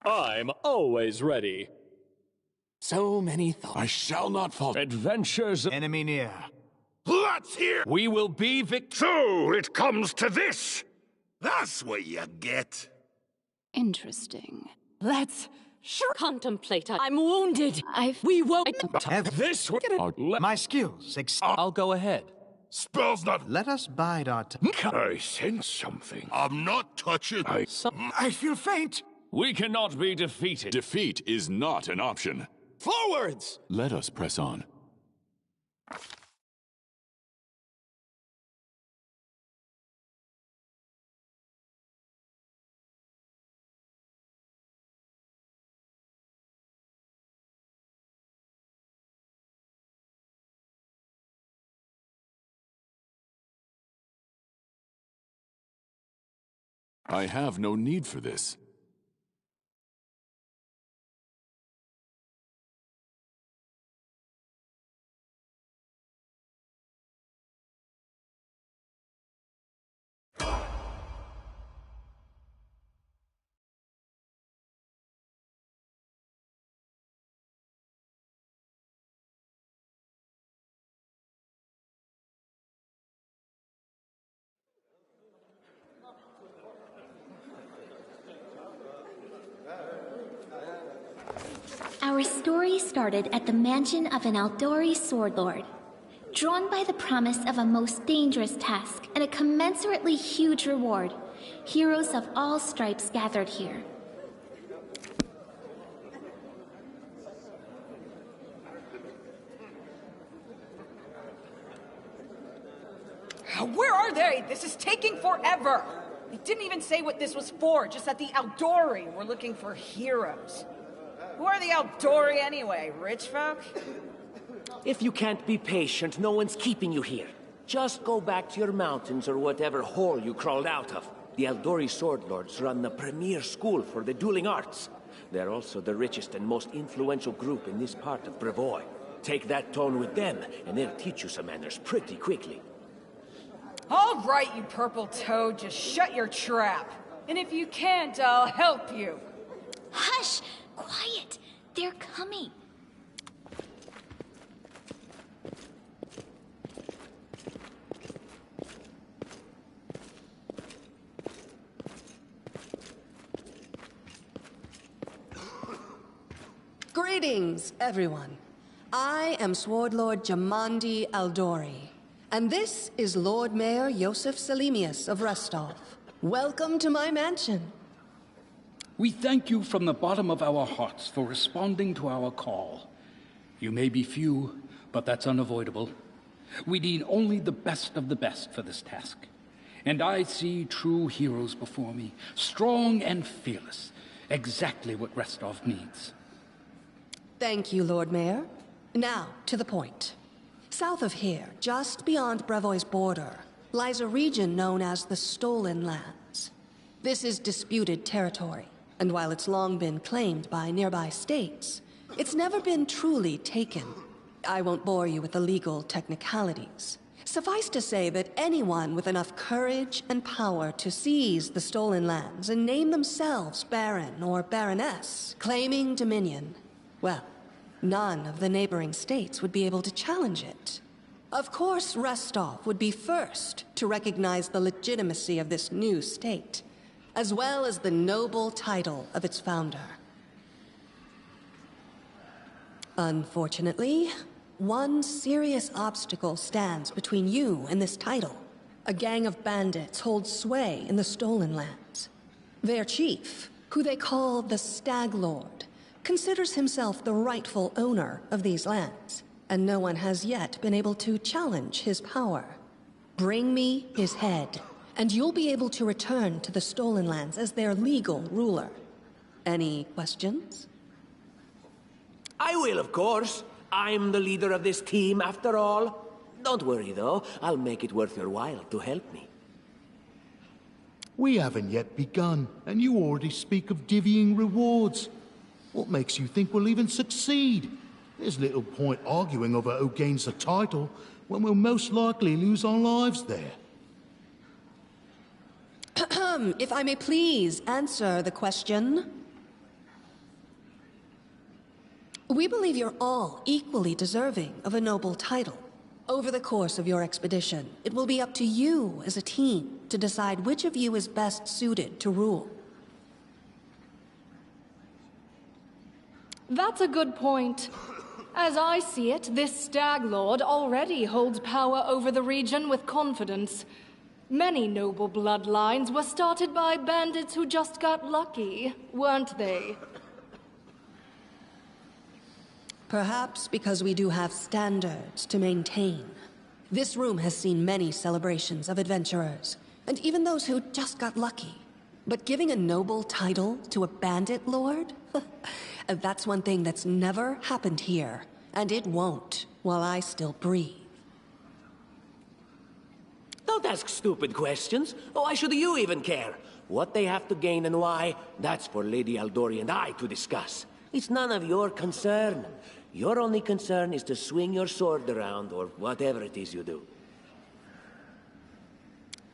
I'm always ready. So many thoughts. I shall not falter. Adventures. Enemy near. Let's hear. We will be So it comes to this. That's what you get. Interesting. Let's Contemplate. I'm wounded. We won't. this. My skills. I'll go ahead. Spells not. Let us bide our time. I sense something. I'm not touching. I feel faint. We cannot be defeated. Defeat is not an option. Forwards! Let us press on. I have no need for this. Our story started at the mansion of an Aldori sword lord. Drawn by the promise of a most dangerous task and a commensurately huge reward, heroes of all stripes gathered here. Where are they? This is taking forever. They didn't even say what this was for, just that the Aldori were looking for heroes. Who are the Aldori anyway? Rich folk? If you can't be patient, no one's keeping you here. Just go back to your mountains or whatever hole you crawled out of. The Aldori Sword Lords run the premier school for the dueling arts. They're also the richest and most influential group in this part of Brevoy. Take that tone with them, and they'll teach you some manners pretty quickly. All right, you purple toad, just shut your trap. And if you can't, I'll help you. Hush! Quiet! They're coming. Greetings, everyone. I am Sword Lord Jamandi Aldori, and this is Lord Mayor Yosef Selimius of Restov. Welcome to my mansion. We thank you from the bottom of our hearts for responding to our call. You may be few, but that's unavoidable. We need only the best of the best for this task. And I see true heroes before me, strong and fearless, exactly what Restov needs. Thank you, Lord Mayor. Now, to the point. South of here, just beyond Brevoy's border, lies a region known as the Stolen Lands. This is disputed territory, and while it's long been claimed by nearby states, it's never been truly taken. I won't bore you with the legal technicalities. Suffice to say that anyone with enough courage and power to seize the Stolen Lands and name themselves Baron or Baroness, claiming dominion, well, none of the neighboring states would be able to challenge it. Of course, Restov would be first to recognize the legitimacy of this new state, as well as the noble title of its founder. Unfortunately, one serious obstacle stands between you and this title. A gang of bandits holds sway in the Stolen Lands. Their chief, who they call the Stag Lord, considers himself the rightful owner of these lands, and no one has yet been able to challenge his power. Bring me his head, and you'll be able to return to the Stolen Lands as their legal ruler. Any questions? I will, of course. I'm the leader of this team, after all. Don't worry, though. I'll make it worth your while to help me. We haven't yet begun, and you already speak of divvying rewards. What makes you think we'll even succeed? There's little point arguing over who gains the title when we'll most likely lose our lives there. If I may please answer the question. We believe you're all equally deserving of a noble title. Over the course of your expedition, it will be up to you as a team to decide which of you is best suited to rule. That's a good point. As I see it, this Stag Lord already holds power over the region with confidence. Many noble bloodlines were started by bandits who just got lucky, weren't they? Perhaps because we do have standards to maintain. This room has seen many celebrations of adventurers, and even those who just got lucky. But giving a noble title to a bandit lord? That's one thing that's never happened here, and it won't while I still breathe. Don't ask stupid questions. Why should you even care? What they have to gain and why, that's for Lady Aldori and I to discuss. It's none of your concern. Your only concern is to swing your sword around, or whatever it is you do.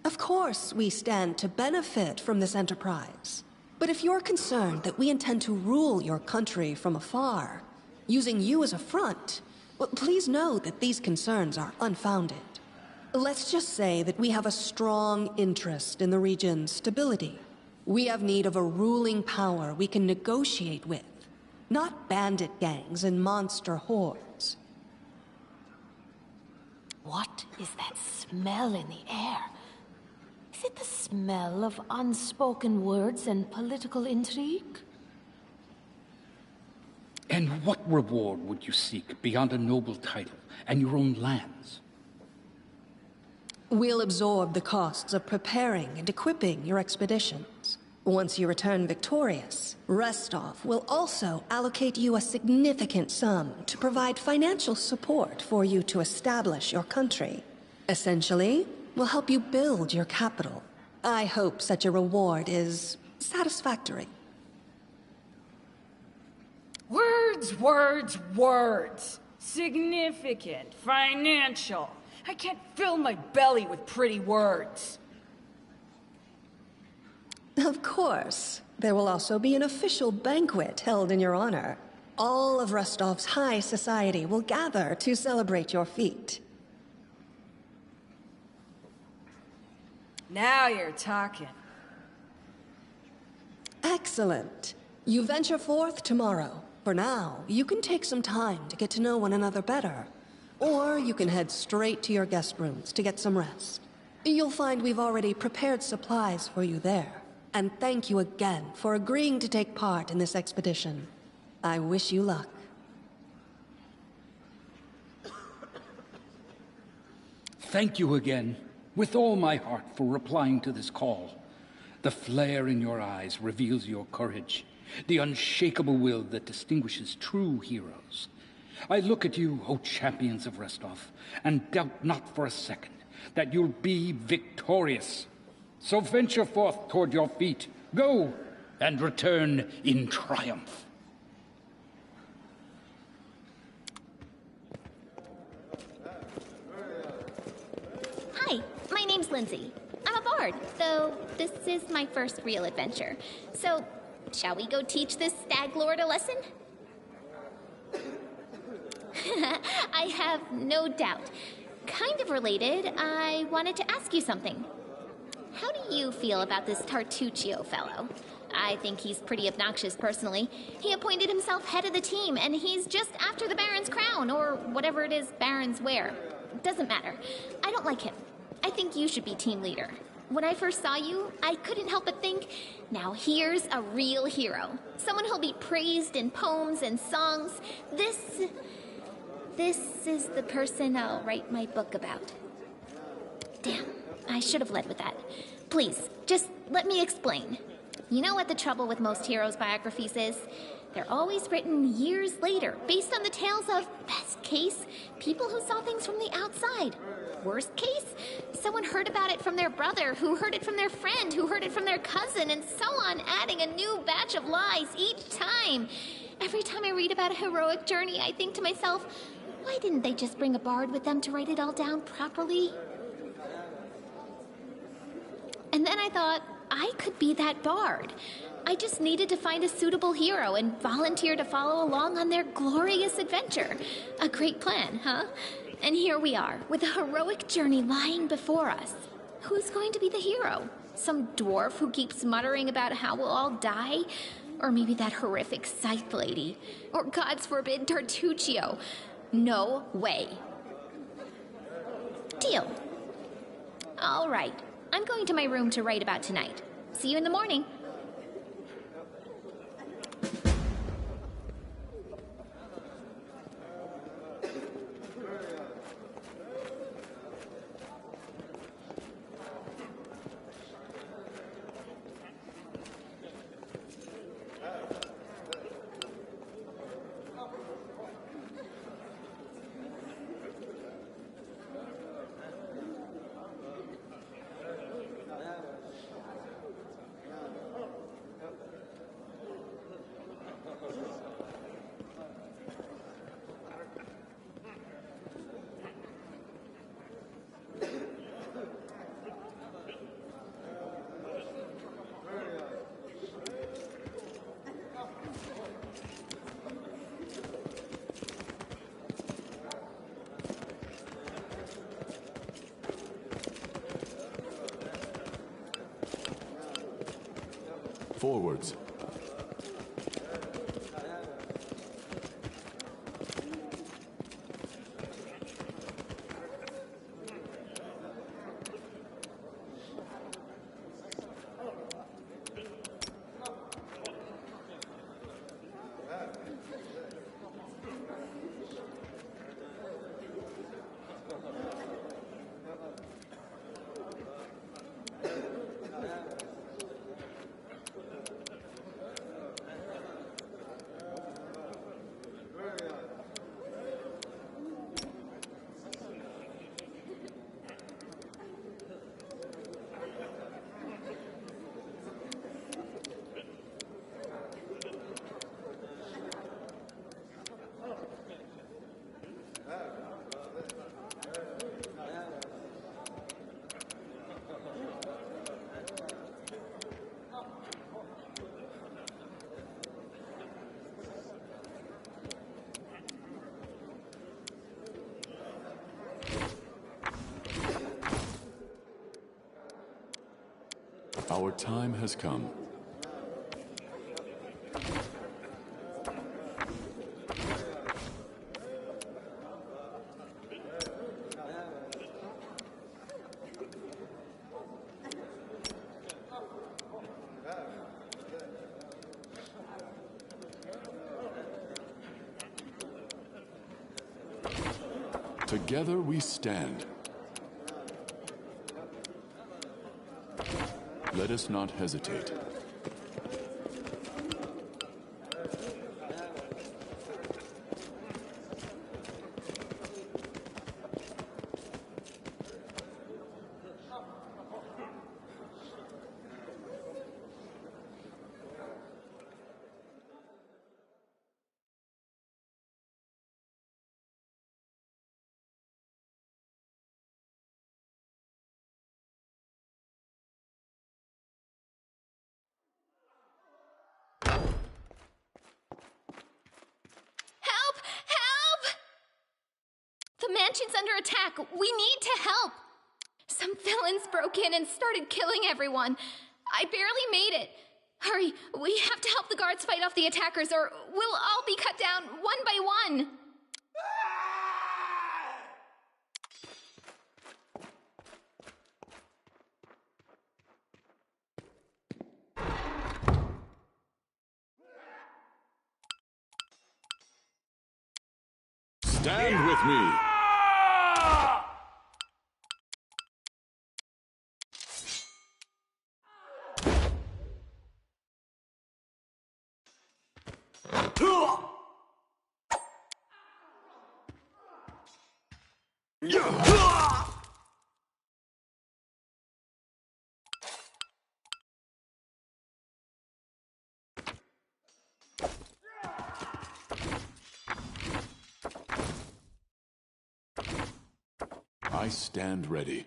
Of course, we stand to benefit from this enterprise. But if you're concerned that we intend to rule your country from afar, using you as a front, well, please know that these concerns are unfounded. Let's just say that we have a strong interest in the region's stability. We have need of a ruling power we can negotiate with. Not bandit gangs and monster hordes. What is that smell in the air? Is it the smell of unspoken words and political intrigue? And what reward would you seek beyond a noble title and your own lands? We'll absorb the costs of preparing and equipping your expeditions. Once you return victorious, Restov will also allocate you a significant sum to provide financial support for you to establish your country. Essentially, we'll help you build your capital. I hope such a reward is satisfactory. Words, words, words. Significant, financial. I can't fill my belly with pretty words. Of course. There will also be an official banquet held in your honor. All of Rostov's high society will gather to celebrate your feat. Now you're talking. Excellent. You venture forth tomorrow. For now, you can take some time to get to know one another better. Or you can head straight to your guest rooms to get some rest. You'll find we've already prepared supplies for you there. And thank you again for agreeing to take part in this expedition. I wish you luck. Thank you again, with all my heart, for replying to this call. The flare in your eyes reveals your courage, the unshakable will that distinguishes true heroes. I look at you, O champions of Restov, and doubt not for a second that you'll be victorious. So venture forth toward your feet. Go, and return in triumph. Hi, my name's Lindsay. I'm a bard, though this is my first real adventure. So, shall we go teach this stag lord a lesson? I have no doubt. Kind of related, I wanted to ask you something. How do you feel about this Tartuccio fellow? I think he's pretty obnoxious, personally. He appointed himself head of the team, and he's just after the Baron's crown, or whatever it is barons wear. Doesn't matter. I don't like him. I think you should be team leader. When I first saw you, I couldn't help but think, now here's a real hero. Someone who'll be praised in poems and songs. This is the person I'll write my book about. Damn, I should have led with that. Please, just let me explain. You know what the trouble with most heroes' biographies is? They're always written years later, based on the tales of, best case, people who saw things from the outside. Worst case, someone heard about it from their brother, who heard it from their friend, who heard it from their cousin, and so on, adding a new batch of lies each time. Every time I read about a heroic journey, I think to myself, why didn't they just bring a bard with them to write it all down properly? And then I thought, I could be that bard. I just needed to find a suitable hero and volunteer to follow along on their glorious adventure. A great plan, huh? And here we are, with a heroic journey lying before us. Who's going to be the hero? Some dwarf who keeps muttering about how we'll all die? Or maybe that horrific scythe lady? Or, God's forbid, Tartuccio? No way. Deal. All right. I'm going to my room to write about tonight. See you in the morning. Forwards. Our time has come. Together we stand. Let us not hesitate. The mansion's under attack. We need to help. Some villains broke in and started killing everyone. I barely made it. Hurry, we have to help the guards fight off the attackers or we'll all be cut down one by one. Stand with me! I stand ready.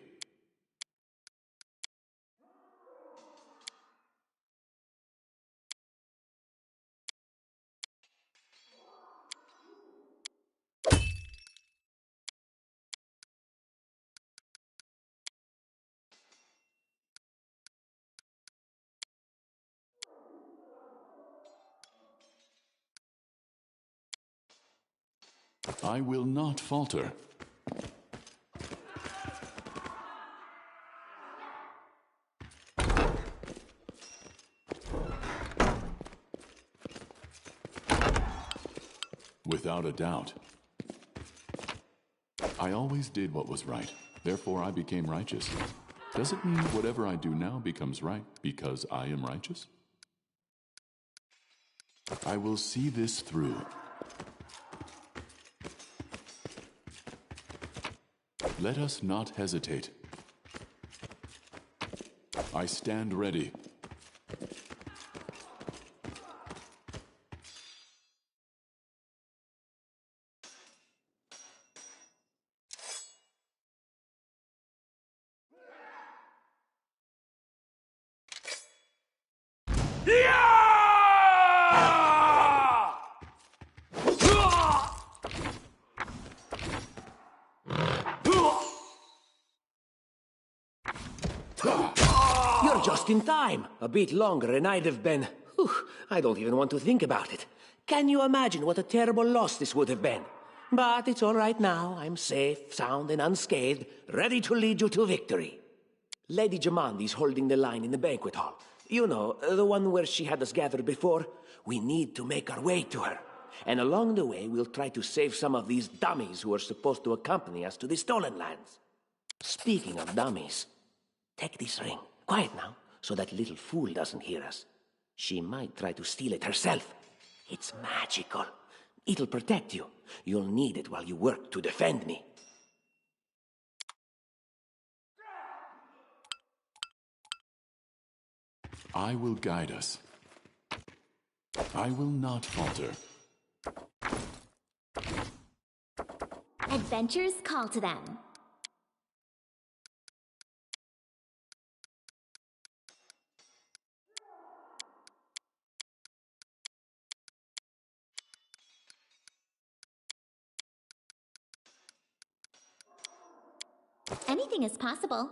I will not falter. Without a doubt. I always did what was right, therefore I became righteous. Does it mean whatever I do now becomes right because I am righteous? I will see this through. Let us not hesitate. I stand ready. You're just in time. A bit longer and I'd have been... Whew, I don't even want to think about it. Can you imagine what a terrible loss this would have been? But it's all right now. I'm safe, sound, and unscathed, ready to lead you to victory. Lady Jamandi's holding the line in the banquet hall. You know, the one where she had us gathered before. We need to make our way to her. And along the way, we'll try to save some of these dummies who are supposed to accompany us to the Stolen Lands. Speaking of dummies, take this ring. Quiet now, so that little fool doesn't hear us. She might try to steal it herself. It's magical. It'll protect you. You'll need it while you work to defend me. I will guide us. I will not falter. Adventures call to them. Anything is possible.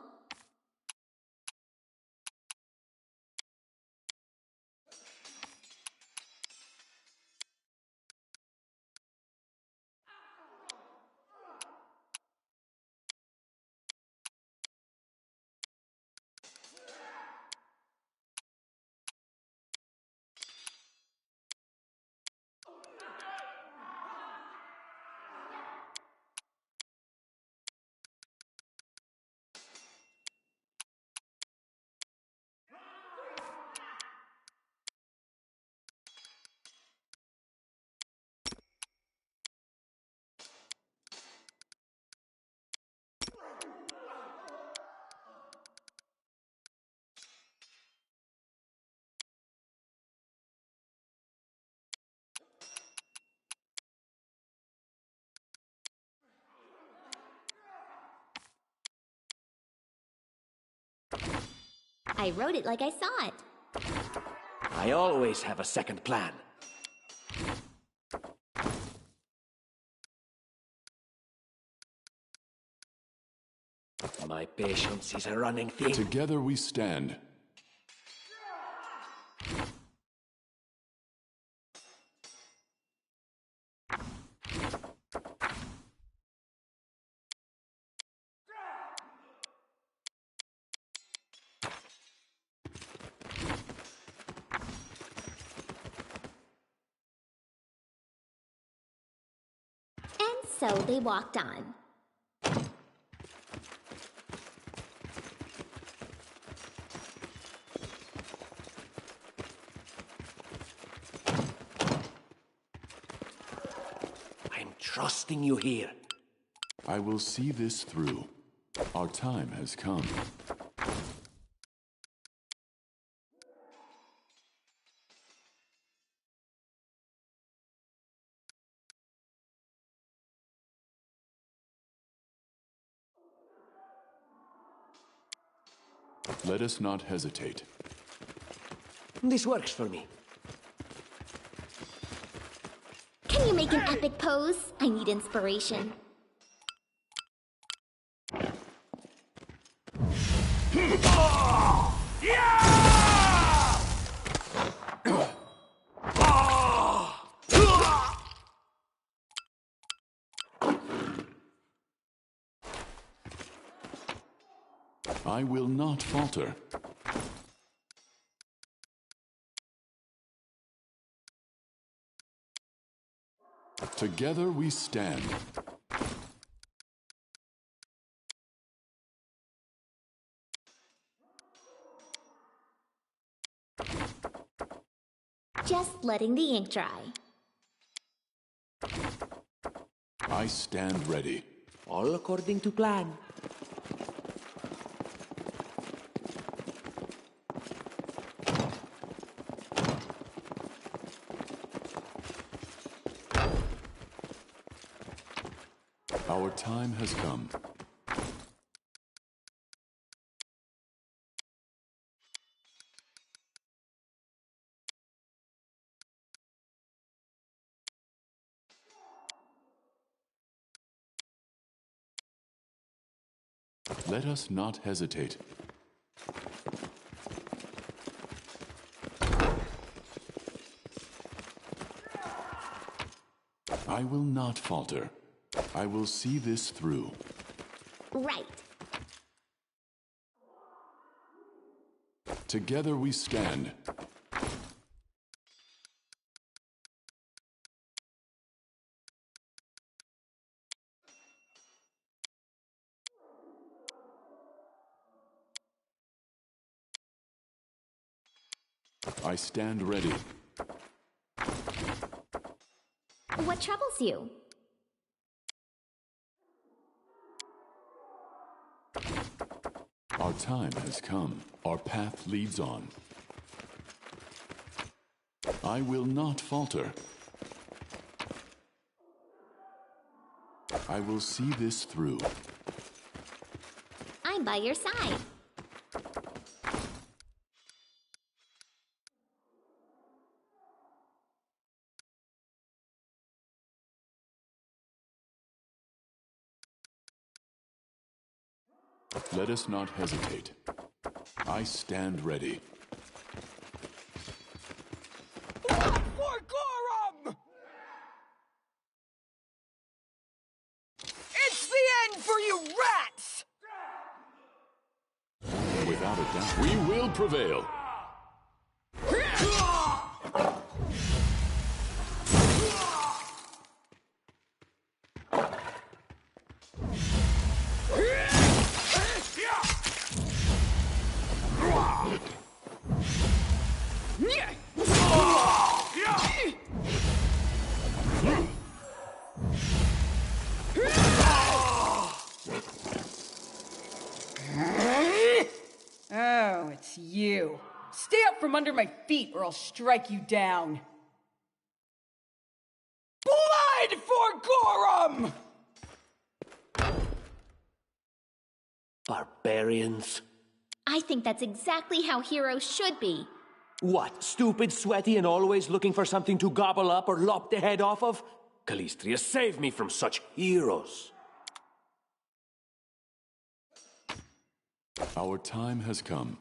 I wrote it like I saw it. I always have a second plan. My patience is a running thing. Together we stand. And so they walked on. I'm trusting you here. I will see this through. Our time has come. Let us not hesitate. This works for me. Can you make an epic pose? I need inspiration. I will not falter. Together we stand. Just letting the ink dry. I stand ready. All according to plan. Our time has come. Let us not hesitate. I will not falter. I will see this through. Right. Together we stand. I stand ready. What troubles you? Our time has come. Our path leads on. I will not falter. I will see this through. I'm by your side. Let us not hesitate. I stand ready. For Gorum! It's the end for you rats! Without a doubt, we will prevail. Oh, it's you. Stay up from under my feet or I'll strike you down. Blood for Gorum! Barbarians. I think that's exactly how heroes should be. What, stupid, sweaty, and always looking for something to gobble up or lop the head off of? Calistria, save me from such heroes. Our time has come.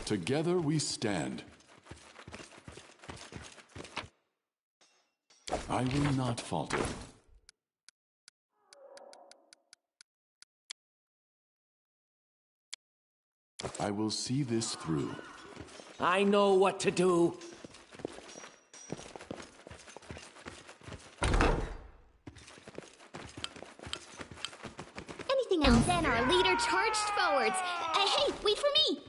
Together we stand. I will not falter. I will see this through. I know what to do. Anything else? And then our leader charged forwards. Hey, wait for me!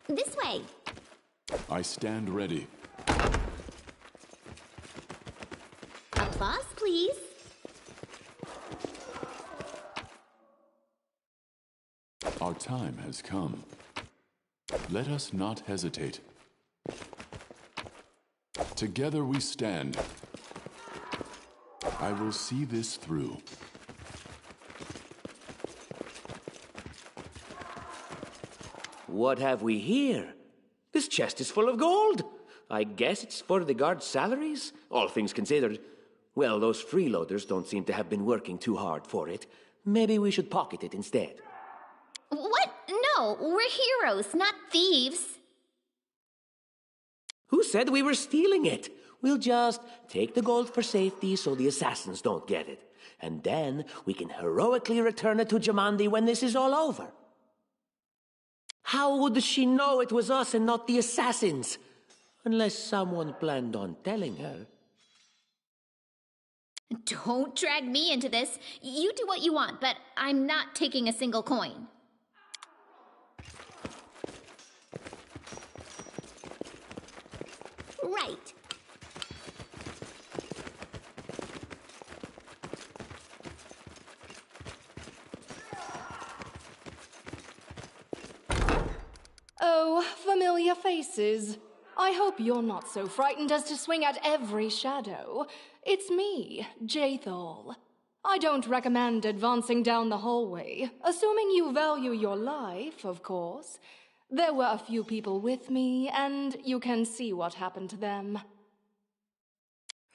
This way. I stand ready. Applause, please. Our time has come. Let us not hesitate. Together we stand. I will see this through. What have we here? This chest is full of gold. I guess it's for the guards' salaries, all things considered. Well, those freeloaders don't seem to have been working too hard for it. Maybe we should pocket it instead. What? No, we're heroes, not thieves. Who said we were stealing it? We'll just take the gold for safety so the assassins don't get it. And then we can heroically return it to Jamandi when this is all over. How would she know it was us and not the assassins? Unless someone planned on telling her. Don't drag me into this. You do what you want, but I'm not taking a single coin. Right. Oh, familiar faces. I hope you're not so frightened as to swing at every shadow. It's me, Jathal. I don't recommend advancing down the hallway, assuming you value your life, of course. There were a few people with me, and you can see what happened to them.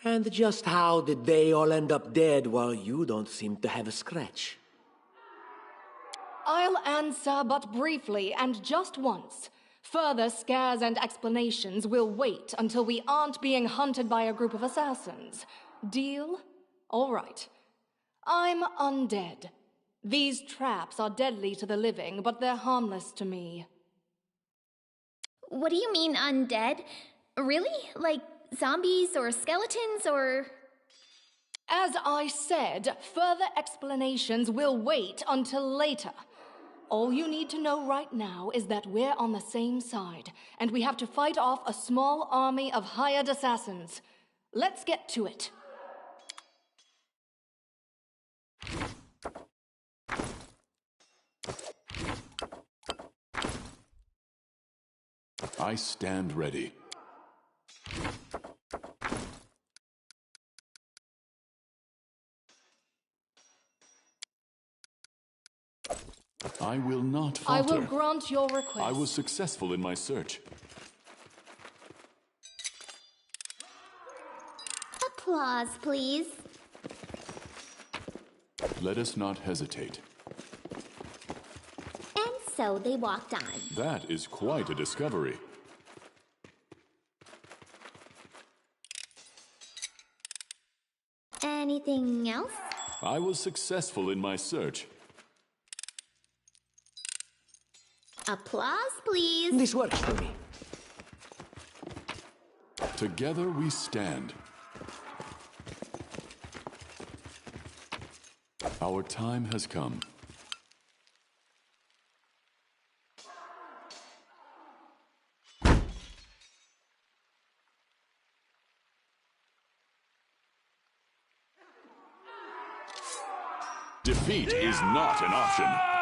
And just how did they all end up dead while you don't seem to have a scratch? I'll answer but briefly and just once. Further scares and explanations will wait until we aren't being hunted by a group of assassins. Deal? All right. I'm undead. These traps are deadly to the living, but they're harmless to me. What do you mean, undead? Really? Like zombies or skeletons or... As I said, further explanations will wait until later. All you need to know right now is that we're on the same side, and we have to fight off a small army of hired assassins. Let's get to it. I stand ready. I will not falter. I will grant your request. I was successful in my search. Applause, please. Let us not hesitate. And so they walked on. That is quite a discovery. Anything else? I was successful in my search. Applause, please. This works for me. Together we stand. Our time has come. Defeat is not an option.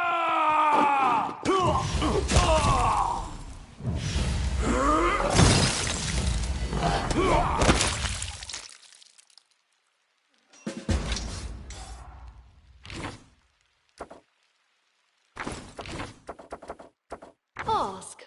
Ask.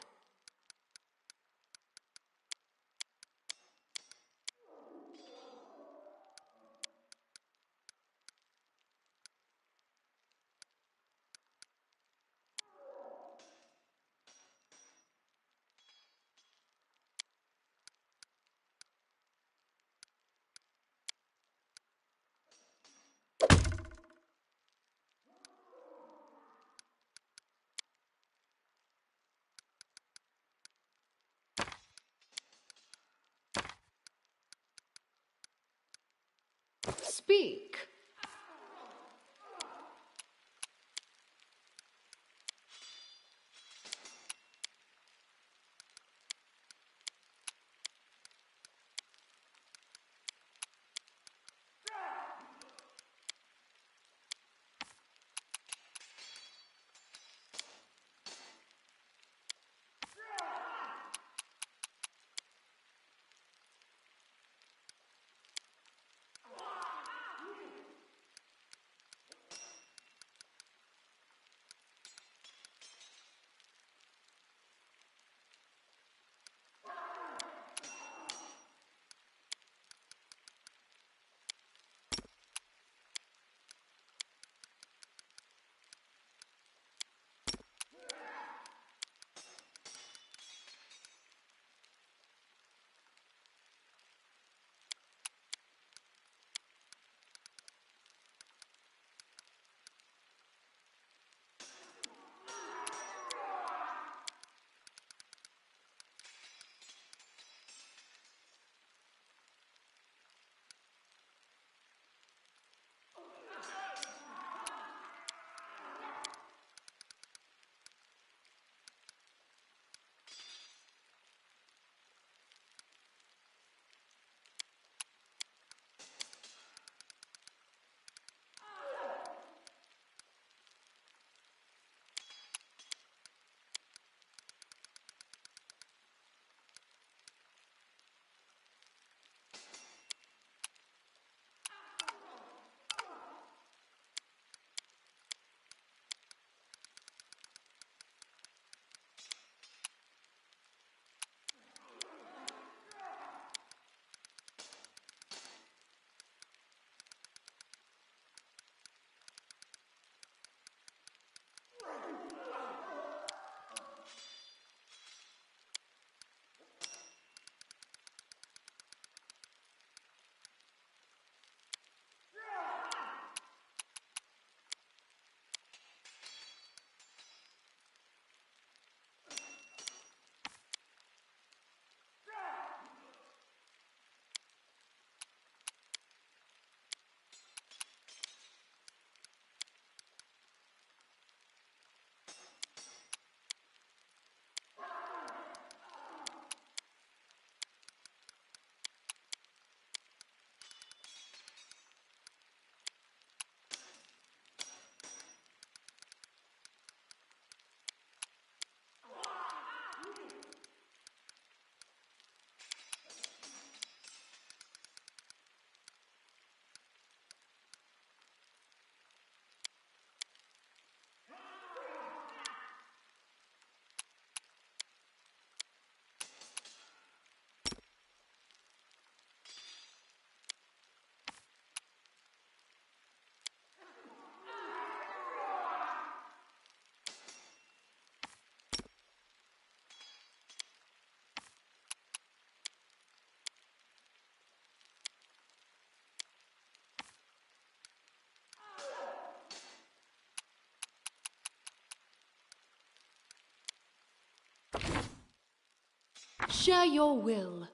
Share your will.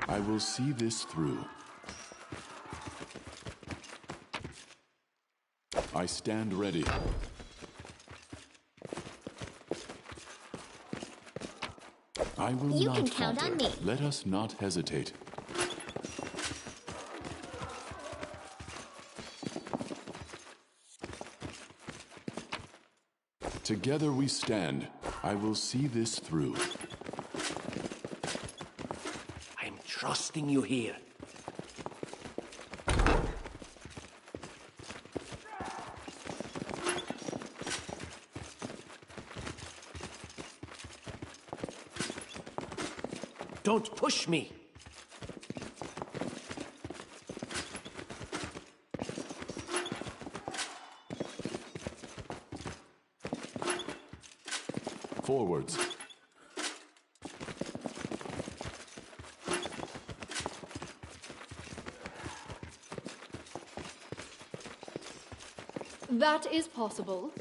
I will see this through. I stand ready. I will You not can count falter. on me. Let us not hesitate. Together we stand. I will see this through. I'm trusting you here. Don't push me! Forwards. That is possible.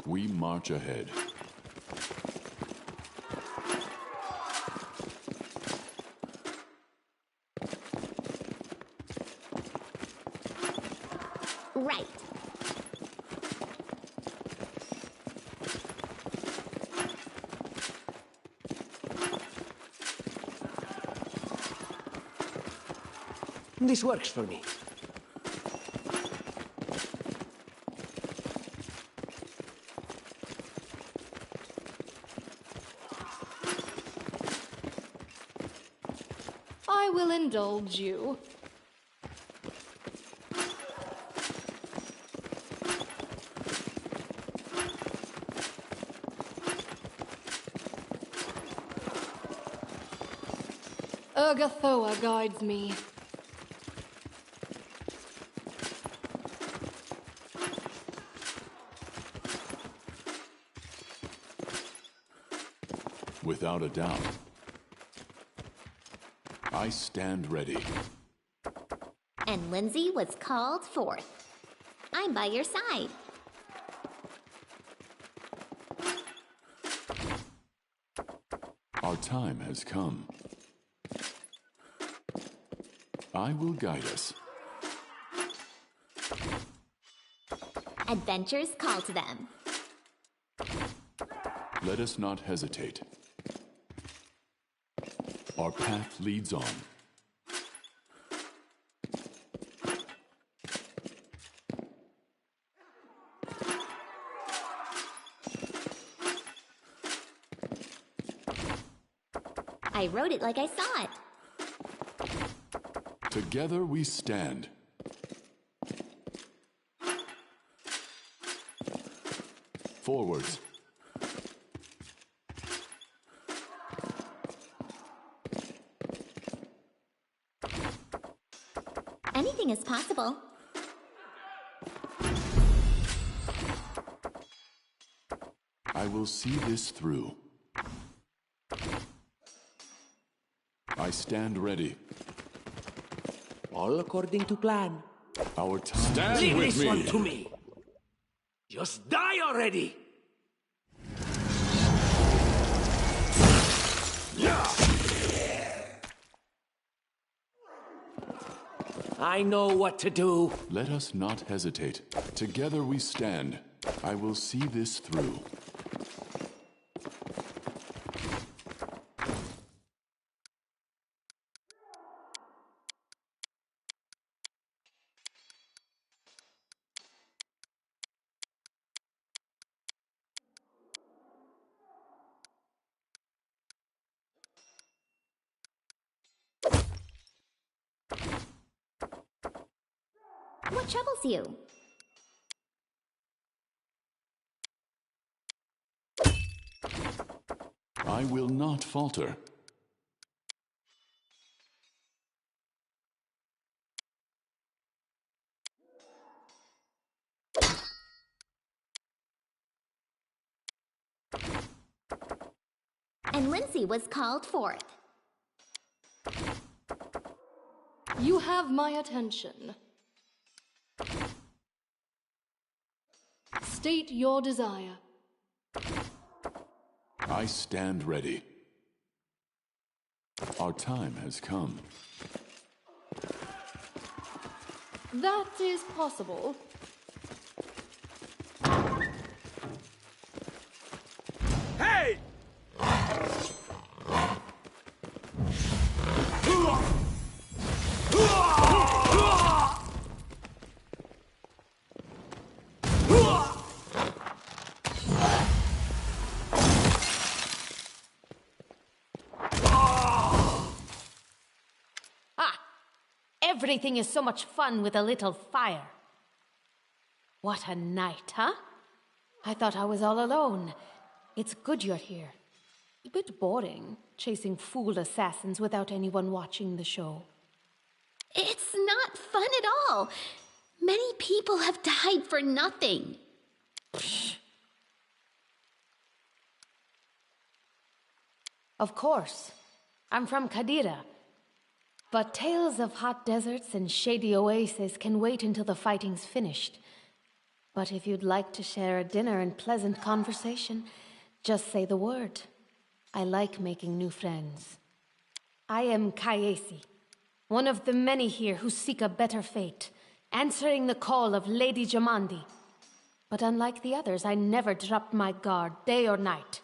We march ahead. Right. This works for me. I will indulge you. Urgathoa guides me. Without a doubt. I stand ready. And Lindsay was called forth. I'm by your side. Our time has come. I will guide us. Adventures call to them. Let us not hesitate. Our path leads on. I wrote it like I saw it. Together we stand. Forwards. Anything is possible. I will see this through. I stand ready. All according to plan. Our time. Stand Leave with this me. one to me! Just die already! I know what to do. Let us not hesitate. Together we stand. I will see this through. What troubles you? I will not falter. And Lindsay was called forth. You have my attention. State your desire. I stand ready. Our time has come. That is possible. Hey! Everything is so much fun with a little fire. What a night, huh? I thought I was all alone. It's good you're here. A bit boring, chasing fool assassins without anyone watching the show. It's not fun at all. Many people have died for nothing. Of course. I'm from Qadira. But tales of hot deserts and shady oases can wait until the fighting's finished. But if you'd like to share a dinner and pleasant conversation, just say the word. I like making new friends. I am Kayesi, one of the many here who seek a better fate, answering the call of Lady Jamandi. But unlike the others, I never dropped my guard, day or night.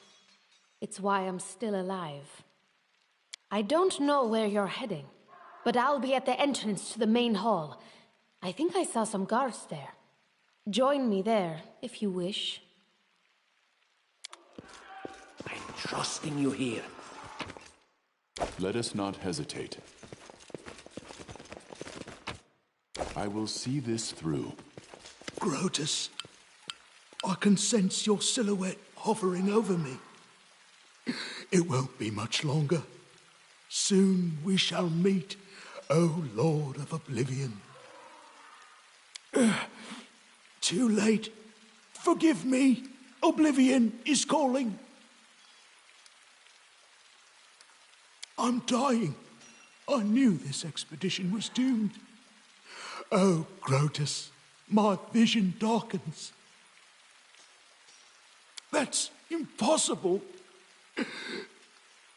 It's why I'm still alive. I don't know where you're heading, but I'll be at the entrance to the main hall. I think I saw some guards there. Join me there, if you wish. I'm trusting you here. Let us not hesitate. I will see this through. Grotus, I can sense your silhouette hovering over me. It won't be much longer. Soon we shall meet, O Lord of Oblivion. Too late. Forgive me. Oblivion is calling. I'm dying. I knew this expedition was doomed. Oh, Grotus, my vision darkens. That's impossible.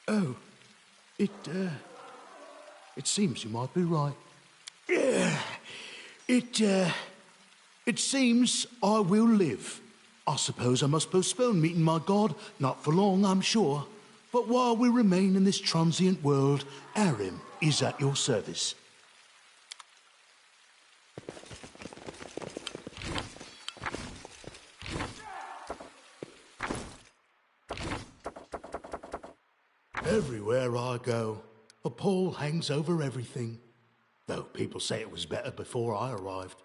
Oh, it seems you might be right. It seems I will live. I suppose I must postpone meeting my god, not for long, I'm sure. But while we remain in this transient world, Arim is at your service. Everywhere I go, a pall hangs over everything. Though people say it was better before I arrived.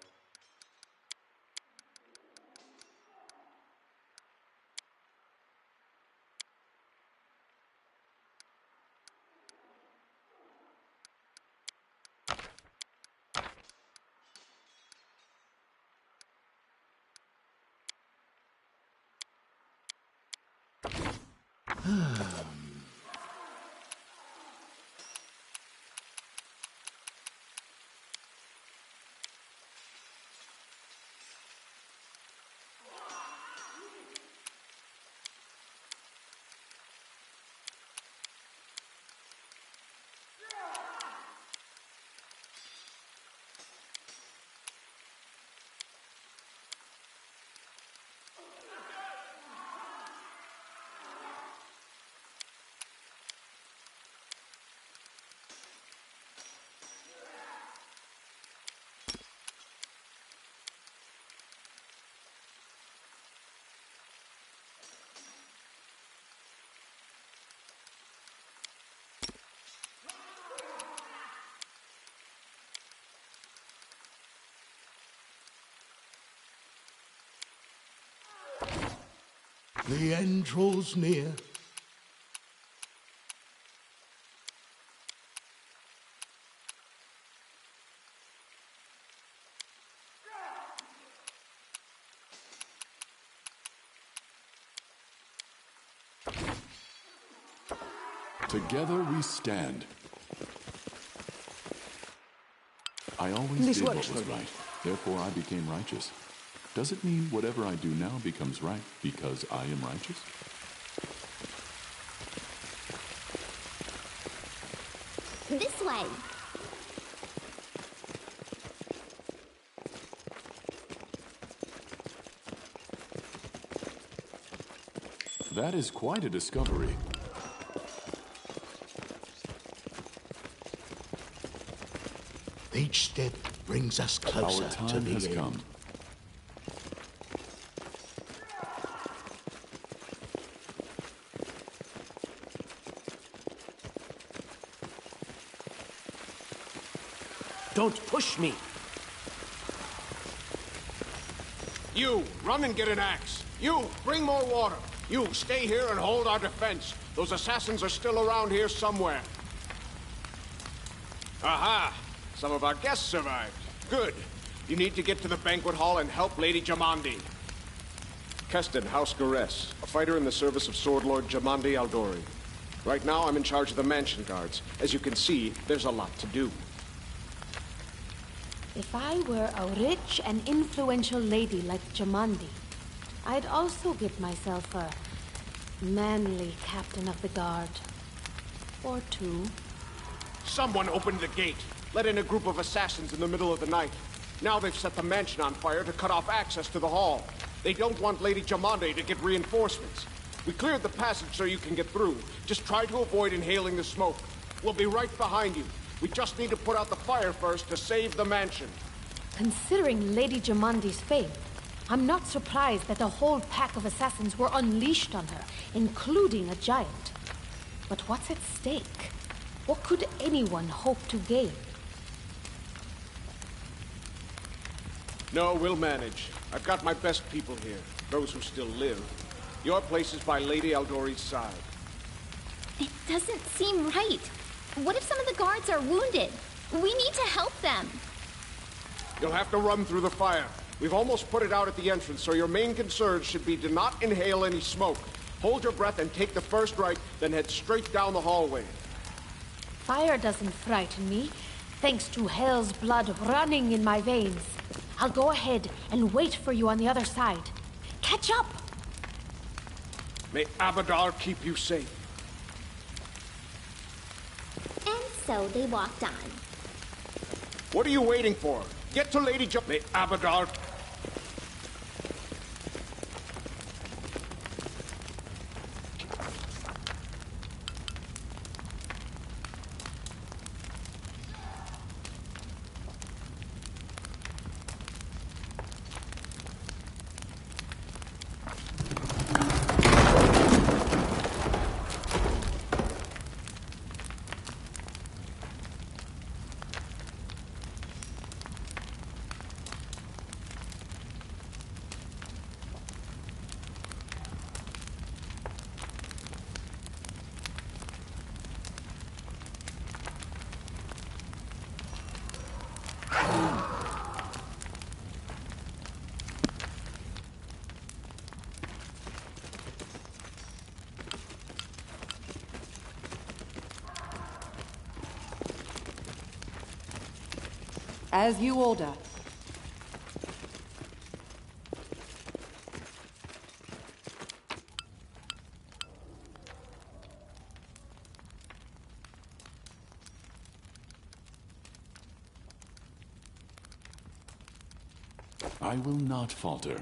The end draws near. Together we stand. I always did what was right. Therefore, I became righteous. Does it mean whatever I do now becomes right because I am righteous? This way. That is quite a discovery. Each step brings us closer Our to time the has end. come. Don't push me. You, run and get an axe. You, bring more water. You, stay here and hold our defense. Those assassins are still around here somewhere. Aha! Some of our guests survived. Good. You need to get to the banquet hall and help Lady Jamandi. Keston, House Garess, a fighter in the service of Sword Lord Jamandi Aldori. Right now, I'm in charge of the mansion guards. As you can see, there's a lot to do. If I were a rich and influential lady like Jamandi, I'd also give myself a manly captain of the guard. Or two. Someone opened the gate, let in a group of assassins in the middle of the night. Now they've set the mansion on fire to cut off access to the hall. They don't want Lady Jamandi to get reinforcements. We cleared the passage so you can get through. Just try to avoid inhaling the smoke. We'll be right behind you. We just need to put out the fire first to save the mansion. Considering Lady Jamandi's fame, I'm not surprised that a whole pack of assassins were unleashed on her, including a giant. But what's at stake? What could anyone hope to gain? No, we'll manage. I've got my best people here, those who still live. Your place is by Lady Aldori's side. It doesn't seem right. What if some of the guards are wounded? We need to help them. You'll have to run through the fire. We've almost put it out at the entrance, so your main concern should be to not inhale any smoke. Hold your breath and take the first right, then head straight down the hallway. Fire doesn't frighten me, thanks to hell's blood running in my veins. I'll go ahead and wait for you on the other side. Catch up! May Abadar keep you safe. And so they walked on. What are you waiting for? Get to Lady May Abadar... As you order. I will not falter.